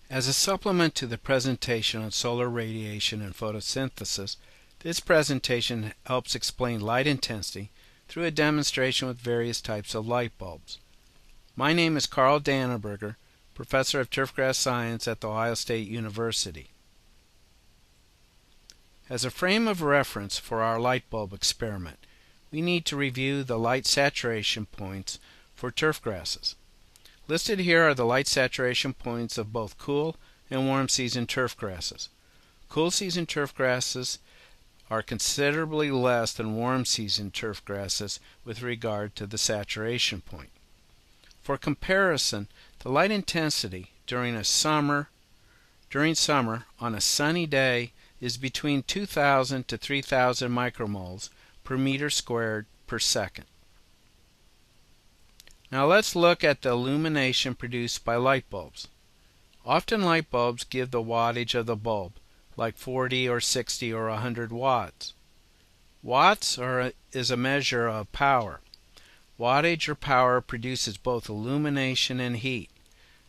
As a supplement to the presentation on solar radiation and photosynthesis, this presentation helps explain light intensity through a demonstration with various types of light bulbs. My name is Carl Danneberger, Professor of Turfgrass Science at The Ohio State University. As a frame of reference for our light bulb experiment, we need to review the light saturation points for turf grasses. Listed here are the light saturation points of both cool and warm season turf grasses. Cool season turf grasses are considerably less than warm season turf grasses with regard to the saturation point. For comparison, the light intensity during summer on a sunny day is between 2,000 to 3,000 micromoles per meter squared per second. Now let's look at the illumination produced by light bulbs. Often light bulbs give the wattage of the bulb, like 40 or 60 or 100 watts. Watts is a measure of power. Wattage or power produces both illumination and heat.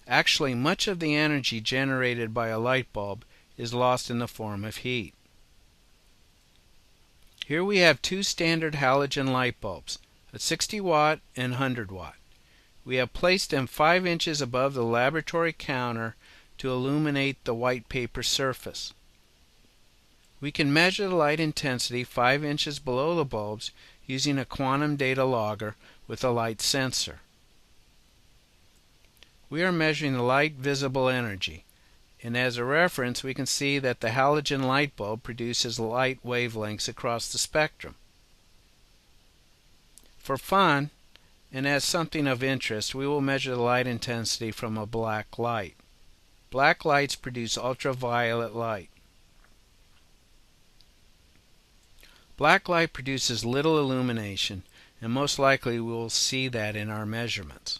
Actually, much of the energy generated by a light bulb is lost in the form of heat. Here we have two standard halogen light bulbs, a 60 watt and 100 watt. We have placed them 5 inches above the laboratory counter to illuminate the white paper surface. We can measure the light intensity 5 inches below the bulbs using a quantum data logger with a light sensor. We are measuring the light visible energy, and as a reference we can see that the halogen light bulb produces light wavelengths across the spectrum. For fun, and as something of interest, we will measure the light intensity from a black light. Black lights produce ultraviolet light. Black light produces little illumination, and most likely we will see that in our measurements.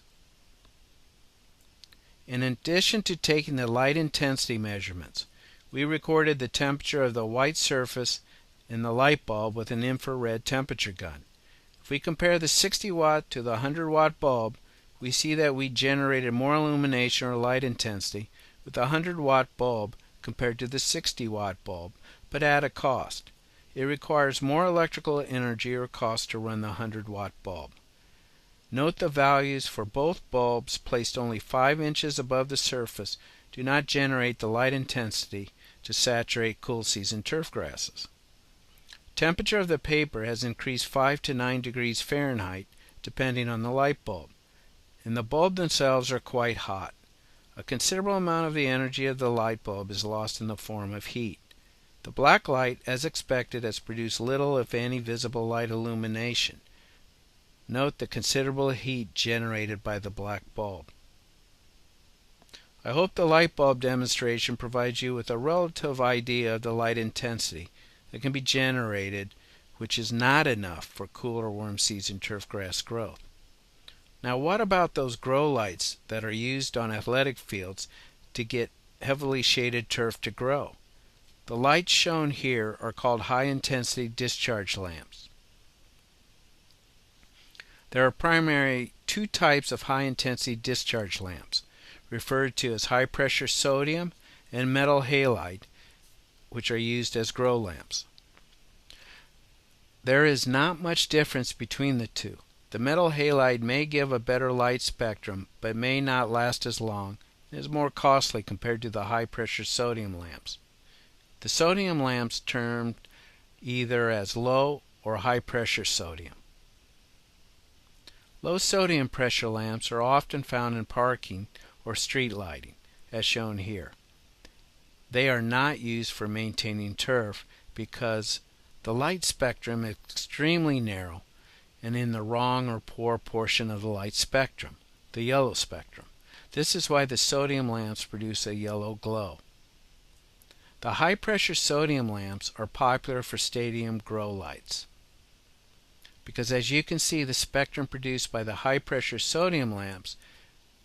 In addition to taking the light intensity measurements, we recorded the temperature of the white surface in the light bulb with an infrared temperature gun. If we compare the 60 watt to the 100 watt bulb, we see that we generated more illumination or light intensity with the 100 watt bulb compared to the 60 watt bulb, but at a cost. It requires more electrical energy or cost to run the 100 watt bulb. Note the values for both bulbs placed only 5 inches above the surface do not generate the light intensity to saturate cool season turf grasses. Temperature of the paper has increased 5 to 9 degrees Fahrenheit depending on the light bulb, and the bulb themselves are quite hot. A considerable amount of the energy of the light bulb is lost in the form of heat. The black light, as expected, has produced little if any visible light illumination. Note the considerable heat generated by the black bulb. I hope the light bulb demonstration provides you with a relative idea of the light intensity that can be generated, which is not enough for cool or warm season turf grass growth. Now what about those grow lights that are used on athletic fields to get heavily shaded turf to grow? The lights shown here are called high-intensity discharge lamps. There are primarily two types of high-intensity discharge lamps, referred to as high-pressure sodium and metal halide, which are used as grow lamps. There is not much difference between the two. The metal halide may give a better light spectrum, but may not last as long and is more costly compared to the high-pressure sodium lamps. The sodium lamps termed either as low or high-pressure sodium. Low sodium pressure lamps are often found in parking or street lighting, as shown here. They are not used for maintaining turf because the light spectrum is extremely narrow and in the wrong or poor portion of the light spectrum, the yellow spectrum. This is why the sodium lamps produce a yellow glow. The high-pressure sodium lamps are popular for stadium grow lights because, as you can see, the spectrum produced by the high-pressure sodium lamps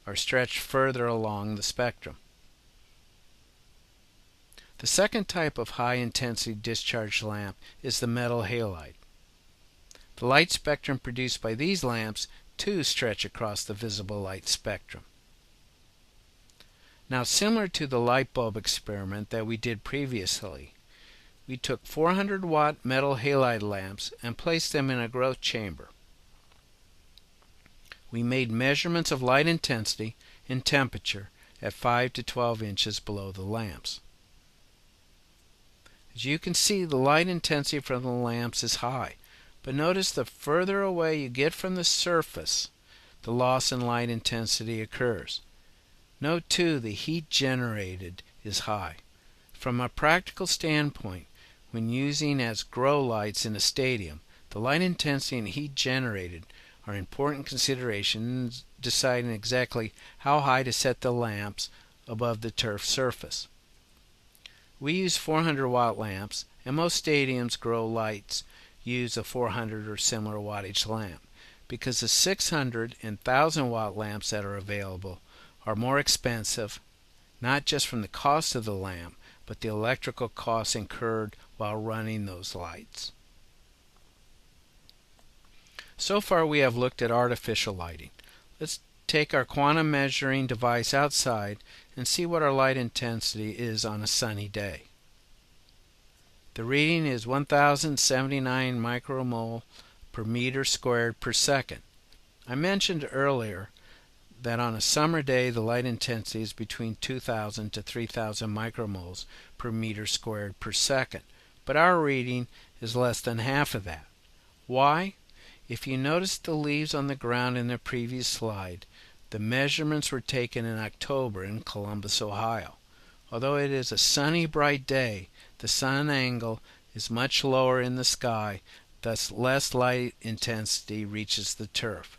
are stretched further along the spectrum. The second type of high-intensity discharge lamp is the metal halide. The light spectrum produced by these lamps too stretch across the visible light spectrum. Now, similar to the light bulb experiment that we did previously, we took 400-watt metal halide lamps and placed them in a growth chamber. We made measurements of light intensity and temperature at 5 to 12 inches below the lamps. As you can see, the light intensity from the lamps is high, but notice the further away you get from the surface, the loss in light intensity occurs. Note too, the heat generated is high. From a practical standpoint, when using as grow lights in a stadium, the light intensity and heat generated are important considerations in deciding exactly how high to set the lamps above the turf surface. We use 400-watt lamps, and most stadiums grow lights use a 400 or similar wattage lamp, because the 600 and 1000-watt lamps that are available are more expensive, not just from the cost of the lamp, but the electrical costs incurred while running those lights. So far we have looked at artificial lighting. Let's take our quantum measuring device outside and see what our light intensity is on a sunny day. The reading is 1079 micromole per meter squared per second. I mentioned earlier that on a summer day the light intensity is between 2000 to 3000 micromoles per meter squared per second, but our reading is less than half of that. Why? If you notice the leaves on the ground in the previous slide, the measurements were taken in October in Columbus, Ohio. Although it is a sunny, bright day, the sun angle is much lower in the sky, thus less light intensity reaches the turf.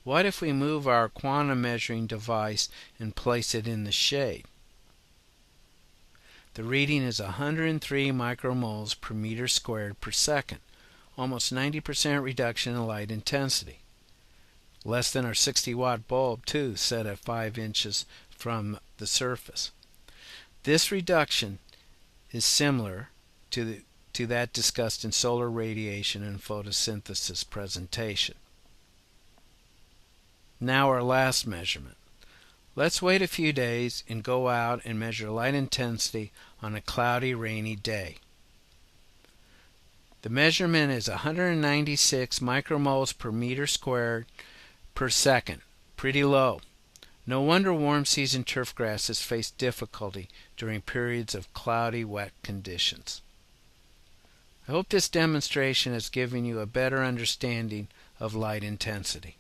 What if we move our quantum measuring device and place it in the shade? The reading is 103 micromoles per meter squared per second, almost 90% reduction in light intensity. Less than our 60-watt bulb, too, set at 5 inches from the surface. This reduction is similar to that discussed in solar radiation and photosynthesis presentation. Now our last measurement. Let's wait a few days and go out and measure light intensity on a cloudy, rainy day. The measurement is 196 micromoles per meter squared per second. Pretty low. No wonder warm season turf grasses face difficulty during periods of cloudy, wet conditions. I hope this demonstration has given you a better understanding of light intensity.